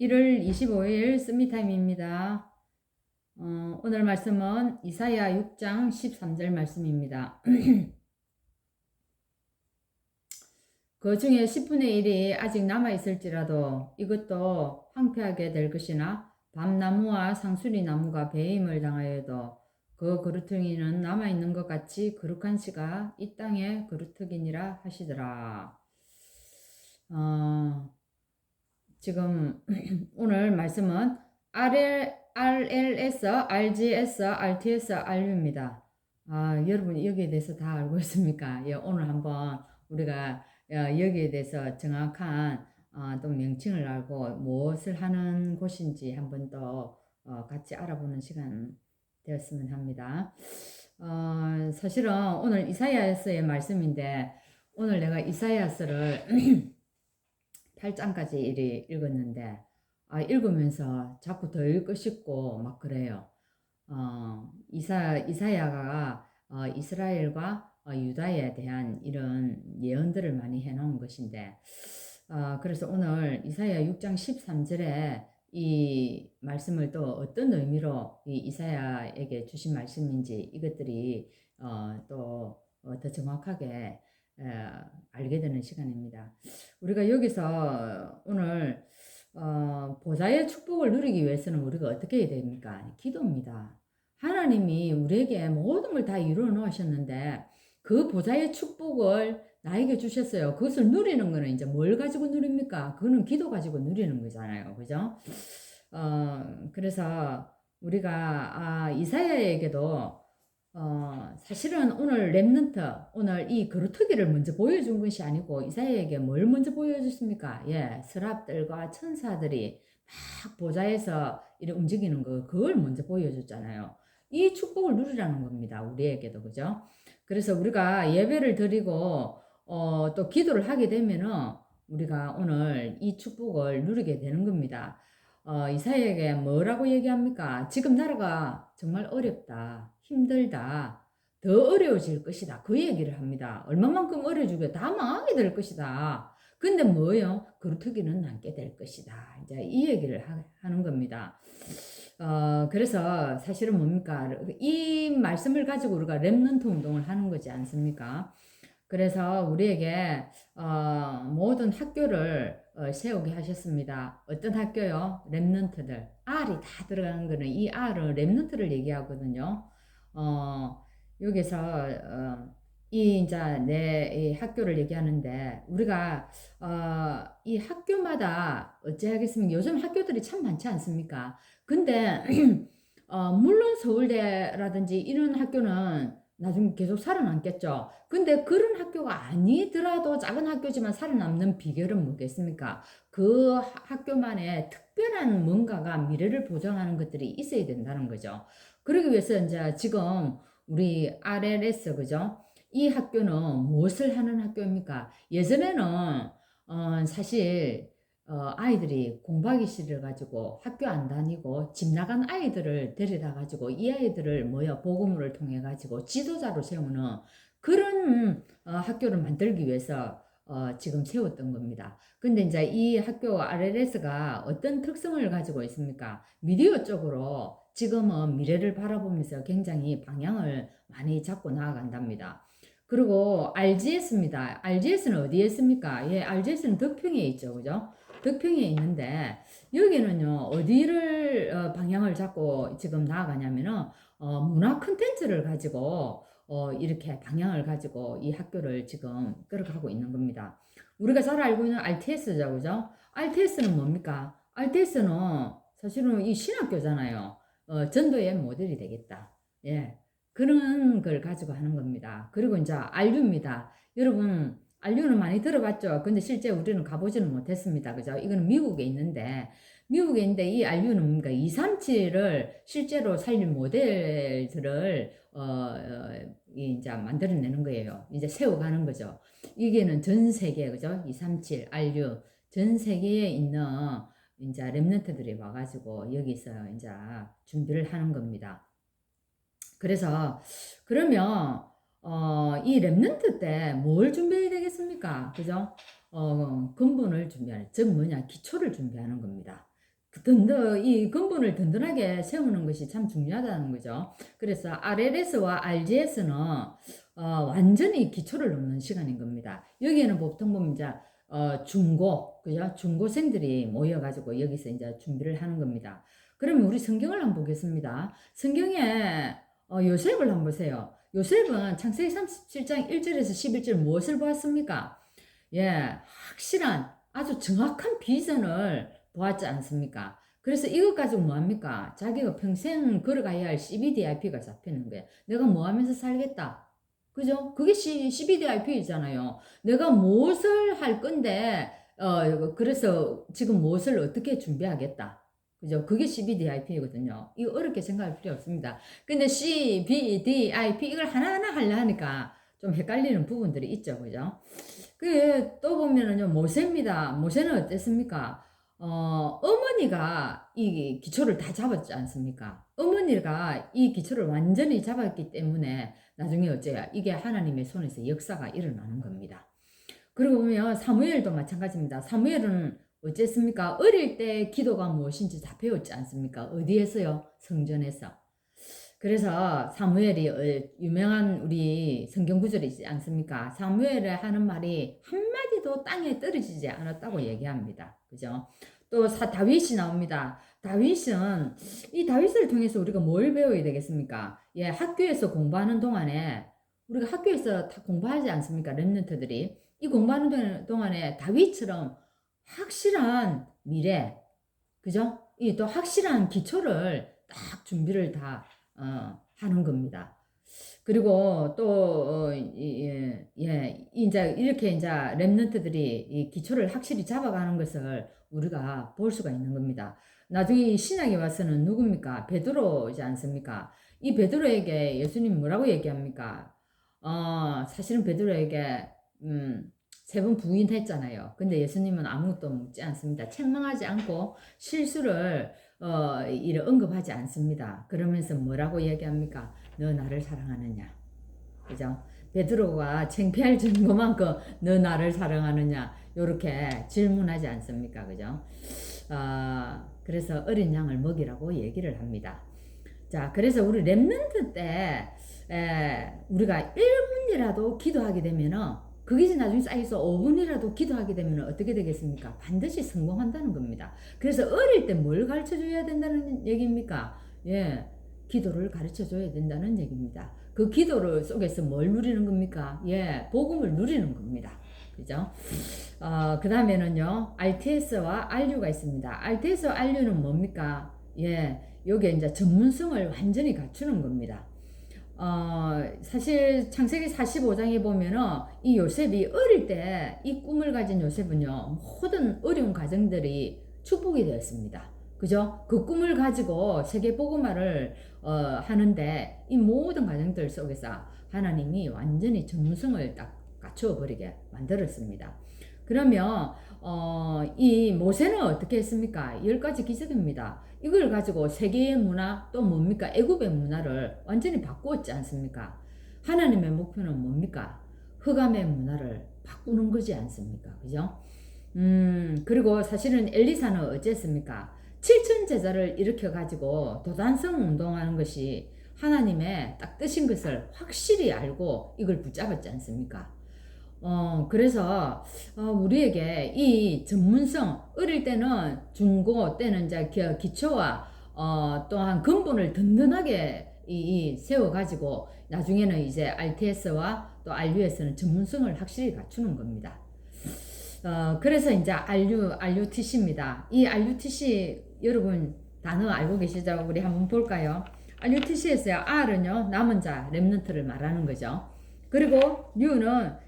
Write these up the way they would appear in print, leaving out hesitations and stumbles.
1월 25일 쓰미타임입니다. 오늘 말씀은 이사야 6장 13절 말씀입니다. 그 중에 10분의 1이 아직 남아있을지라도 이것도 황폐하게 될 것이나 밤나무와 상수리나무가 배임을 당하여도 그 그루터기는 남아있는 것 같이 거룩한 씨가 이 땅의 그루터기니라 하시더라. 지금 오늘 말씀은 RLS, RGS, RTS, RU입니다. 여러분 여기에 대해서 다 알고 있습니까? 예, 오늘 한번 우리가 여기에 대해서 정확한 또 명칭을 알고 무엇을 하는 곳인지 한번 더 같이 알아보는 시간 되었으면 합니다. 사실은 오늘 이사야서의 말씀인데 오늘 내가 이사야서를 8장까지 이리 읽었는데 읽으면서 자꾸 더 읽고 싶고 막 그래요. 이사야가 이스라엘과 유다에 대한 이런 예언들을 많이 해놓은 것인데 그래서 오늘 이사야 6장 13절에 이 말씀을 또 어떤 의미로 이 이사야에게 주신 말씀인지 이것들이 또 더 정확하게 알게 되는 시간입니다. 우리가 여기서 오늘 보좌의 축복을 누리기 위해서는 우리가 어떻게 해야 됩니까? 기도입니다. 하나님이 우리에게 모든 걸 다 이루어 놓으셨는데 그 보좌의 축복을 나에게 주셨어요. 그것을 누리는 거는 이제 뭘 가지고 누립니까? 그거는 기도 가지고 누리는 거잖아요. 그죠? 그래서 우리가 이사야에게도 사실은 오늘 렘넌트, 오늘 이 거루터기를 먼저 보여준 것이 아니고 이사야에게 뭘 먼저 보여줬습니까? 예, 서랍들과 천사들이 막 보좌에서 이렇게 움직이는 거, 그걸 먼저 보여줬잖아요. 이 축복을 누리라는 겁니다. 우리에게도, 그죠? 그래서 우리가 예배를 드리고, 또 기도를 하게 되면은 우리가 오늘 이 축복을 누리게 되는 겁니다. 이사야에게 뭐라고 얘기합니까? 지금 나라가 정말 어렵다. 힘들다. 더 어려워질 것이다. 그 얘기를 합니다. 얼마만큼 어려워지고 다 망하게 될 것이다. 근데 뭐요? 그루터기는 남게 될 것이다. 이제 이 얘기를 하는 겁니다. 그래서 사실은 뭡니까? 이 말씀을 가지고 우리가 렘넌트 운동을 하는 거지 않습니까? 그래서 우리에게 모든 학교를 세우게 하셨습니다. 어떤 학교요? 렘넌트들. R이 다 들어가는 거는 이 R은 렘넌트를 얘기하거든요. 여기서 이 이제 내 학교를 얘기하는데 우리가 이 학교마다 어찌하겠습니까? 요즘 학교들이 참 많지 않습니까? 근데 물론 서울대라든지 이런 학교는 나중에 계속 살아남겠죠. 근데 그런 학교가 아니더라도 작은 학교지만 살아남는 비결은 뭐겠습니까? 그 학교만의 특별한 뭔가가 미래를 보장하는 것들이 있어야 된다는 거죠. 그러기 위해서 이제 지금 우리 RLS, 그죠? 이 학교는 무엇을 하는 학교입니까? 예전에는 사실 아이들이 공부하기 싫어가지고 학교 안 다니고 집 나간 아이들을 데려다 가지고 이 아이들을 복음을 통해 가지고 지도자로 세우는 그런 학교를 만들기 위해서 지금 세웠던 겁니다. 근데 이제 이 학교 RLS가 어떤 특성을 가지고 있습니까? 미디어 쪽으로 지금은 미래를 바라보면서 굉장히 방향을 많이 잡고 나아간답니다. 그리고 RGS입니다. RGS는 어디에 있습니까? 예, RGS는 덕평에 있죠. 그죠? 덕평에 있는데 여기는요 어디를 방향을 잡고 지금 나아가냐면은 문화 콘텐츠를 가지고 이렇게 방향을 가지고 이 학교를 지금 끌어가고 있는 겁니다. 우리가 잘 알고 있는 RTS죠, 그죠? RTS는 뭡니까? RTS는 사실은 이 신학교잖아요. 전도의 모델이 되겠다. 예. 그런 걸 가지고 하는 겁니다. 그리고 이제 RU입니다. 여러분 RU는 많이 들어봤죠. 근데 실제 우리는 가보지는 못했습니다. 그죠? 이거는 미국에 있는데 이 RU는 뭔가 237을 실제로 살린 모델들을 이제 만들어내는 거예요. 이제 세워가는 거죠. 이게는 전 세계, 그죠? 237 RU 전 세계에 있는 이제 랩런트들이 와가지고 여기서 이제 준비를 하는 겁니다. 그래서 그러면 이 랩런트 때 뭘 준비해야 되겠습니까? 그죠? 근본을 준비하는, 즉 뭐냐, 기초를 준비하는 겁니다. 이 근본을 든든하게 세우는 것이 참 중요하다는 거죠. 그래서 RLS와 RGS는 완전히 기초를 놓는 시간인 겁니다. 여기에는 보통 보면 이제 그죠? 중고생들이 모여가지고 여기서 이제 준비를 하는 겁니다. 그러면 우리 성경을 한번 보겠습니다. 성경에 요셉을 한번 보세요. 요셉은 창세기 37장 1절에서 11절 무엇을 보았습니까? 예, 확실한 아주 정확한 비전을 보았지 않습니까? 그래서 이것 가지고 뭐합니까? 자기가 평생 걸어가야 할 CBDIP가 잡히는 거예요. 내가 뭐 하면서 살겠다. 그죠? 그게 CBDIP이잖아요. 내가 무엇을 할 건데, 그래서 지금 무엇을 어떻게 준비하겠다. 그죠? 그게 CBDIP거든요. 이거 어렵게 생각할 필요 없습니다. 근데 CBDIP 이걸 하나하나 하려 하니까 좀 헷갈리는 부분들이 있죠. 그죠? 또 보면은요, 모세입니다. 모세는 어땠습니까? 어머니가 이 기초를 다 잡았지 않습니까? 어머니가 이 기초를 완전히 잡았기 때문에 나중에 어째요? 이게 하나님의 손에서 역사가 일어나는 겁니다. 그리고 보면 사무엘도 마찬가지입니다. 사무엘은 어쨌습니까? 어릴 때 기도가 무엇인지 다 배웠지 않습니까? 어디에서요? 성전에서. 그래서 사무엘이 유명한 우리 성경 구절이 있지 않습니까? 사무엘이 하는 말이 한마디도 땅에 떨어지지 않았다고 얘기합니다. 그죠? 또 다윗이 나옵니다. 이 다윗을 통해서 우리가 뭘 배워야 되겠습니까? 예, 학교에서 공부하는 동안에 우리가 학교에서 다 공부하지 않습니까? 렘넌트들이 이 공부하는 동안에 다윗처럼 확실한 미래, 그죠? 이 또 확실한 기초를 딱 준비를 다 하는 겁니다. 그리고 또 이제 이렇게 이제 렘넌트들이 이 기초를 확실히 잡아가는 것을 우리가 볼 수가 있는 겁니다. 나중에 신약에 와서는 누굽니까? 베드로이지 않습니까? 이 베드로에게 예수님 뭐라고 얘기합니까? 사실은 베드로에게 3번 부인했잖아요. 근데 예수님은 아무것도 묻지 않습니다. 책망하지 않고 실수를 이를 언급하지 않습니다. 그러면서 뭐라고 얘기합니까? 너 나를 사랑하느냐? 그죠? 베드로가 창피할 정도만큼 너 나를 사랑하느냐? 요렇게 질문하지 않습니까? 그죠? 그래서 어린 양을 먹이라고 얘기를 합니다. 자, 그래서 우리 렘넌트 때 우리가 1분이라도 기도하게 되면은 그게 나중에 쌓여서 5분이라도 기도하게 되면 어떻게 되겠습니까? 반드시 성공한다는 겁니다. 그래서 어릴 때 뭘 가르쳐 줘야 된다는 얘기입니까? 예, 기도를 가르쳐 줘야 된다는 얘기입니다. 그 기도를 속에서 뭘 누리는 겁니까? 예, 복음을 누리는 겁니다. 그죠? 그 다음에는요, RTS와 RU가 있습니다. RTS와 RU는 뭡니까? 예, 요게 이제 전문성을 완전히 갖추는 겁니다. 사실 창세기 45장에 보면은 이 요셉이 어릴 때 이 꿈을 가진 요셉은요, 모든 어려운 가정들이 축복이 되었습니다. 그죠? 그 꿈을 가지고 세계 복음화를 하는데 이 모든 가정들 속에서 하나님이 완전히 전문성을 딱 갖추어 버리게 만들었습니다. 그러면 이 모세는 어떻게 했습니까? 10가지 기적입니다. 이걸 가지고 세계의 문화 또 뭡니까? 애굽의 문화를 완전히 바꾸었지 않습니까? 하나님의 목표는 뭡니까? 흑암의 문화를 바꾸는 거지 않습니까? 그죠? 그리고 사실은 엘리사는 어쨌습니까? 7천 제자를 일으켜 가지고 도단성 운동하는 것이 하나님의 딱 뜻인 것을 확실히 알고 이걸 붙잡았지 않습니까? 그래서 우리에게 이 전문성 어릴 때는 중고 때는 이제 기초와 또한 근본을 든든하게 세워 가지고 나중에는 이제 RTS와 또 RU에서는 전문성을 확실히 갖추는 겁니다. 그래서 이제 RUTC입니다. 이 RUTC 여러분 단어 알고 계시죠? 우리 한번 볼까요? RUTC에서요, R은요 남은 자 렘넌트를 말하는 거죠. 그리고 U는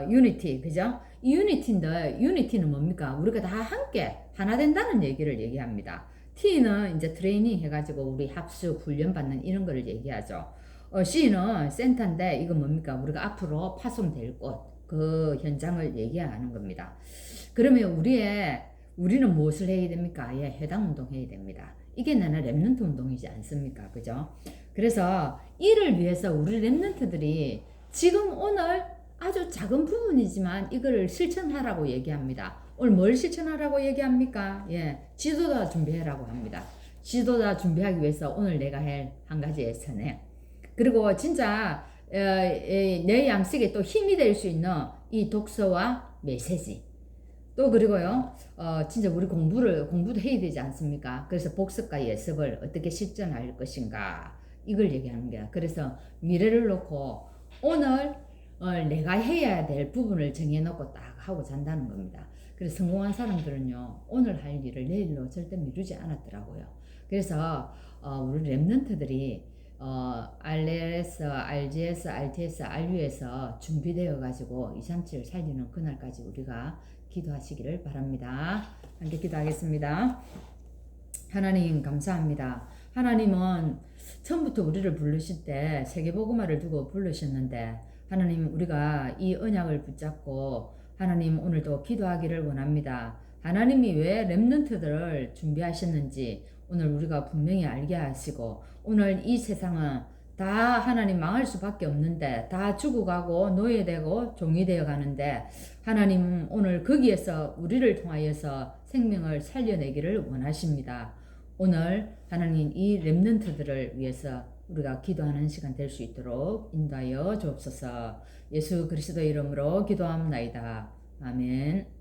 유니티, 그죠? 이 유니티는 뭡니까? 우리가 다 함께 하나 된다는 얘기를 얘기합니다. T는 이제 트레이닝 해가지고 우리 합숙, 훈련 받는 이런 거를 얘기하죠. C는 센터인데 이건 뭡니까? 우리가 앞으로 파송될 곳, 그 현장을 얘기하는 겁니다. 그러면 우리는 무엇을 해야 됩니까? 예, 해당 운동 해야 됩니다. 이게 나는 렘넌트 운동이지 않습니까? 그죠? 그래서 이를 위해서 우리 렘넌트들이 지금 오늘 아주 작은 부분이지만 이거를 실천하라고 얘기합니다. 오늘 뭘 실천하라고 얘기합니까? 예, 지도자 준비해라고 합니다. 지도자 준비하기 위해서 오늘 내가 할 한 가지의 선행. 그리고 진짜 내 양식에 또 힘이 될 수 있는 이 독서와 메시지. 또 그리고요, 진짜 우리 공부도 해야 되지 않습니까? 그래서 복습과 예습을 어떻게 실천할 것인가, 이걸 얘기하는 거야. 그래서 미래를 놓고 오늘 내가 해야 될 부분을 정해놓고 딱 하고 잔다는 겁니다. 그래서 성공한 사람들은요, 오늘 할 일을 내일로 절대 미루지 않았더라고요. 그래서 우리 랩런트들이 RLS, RGS, RTS, RU에서 준비되어 가지고 237을 살리는 그날까지 우리가 기도하시기를 바랍니다. 함께 기도하겠습니다. 하나님 감사합니다. 하나님은 처음부터 우리를 부르실 때 세계복음화를 두고 부르셨는데, 하나님 우리가 이 언약을 붙잡고 하나님 오늘도 기도하기를 원합니다. 하나님이 왜 렘넌트들을 준비하셨는지 오늘 우리가 분명히 알게 하시고, 오늘 이 세상은 다 하나님 망할 수밖에 없는데 다 죽어가고 노예되고 종이 되어 가는데, 하나님 오늘 거기에서 우리를 통하여서 생명을 살려내기를 원하십니다. 오늘 하나님 이 렘넌트들을 위해서 우리가 기도하는 시간 될 수 있도록 인도하여 주옵소서. 예수 그리스도 이름으로 기도합나이다. 아멘.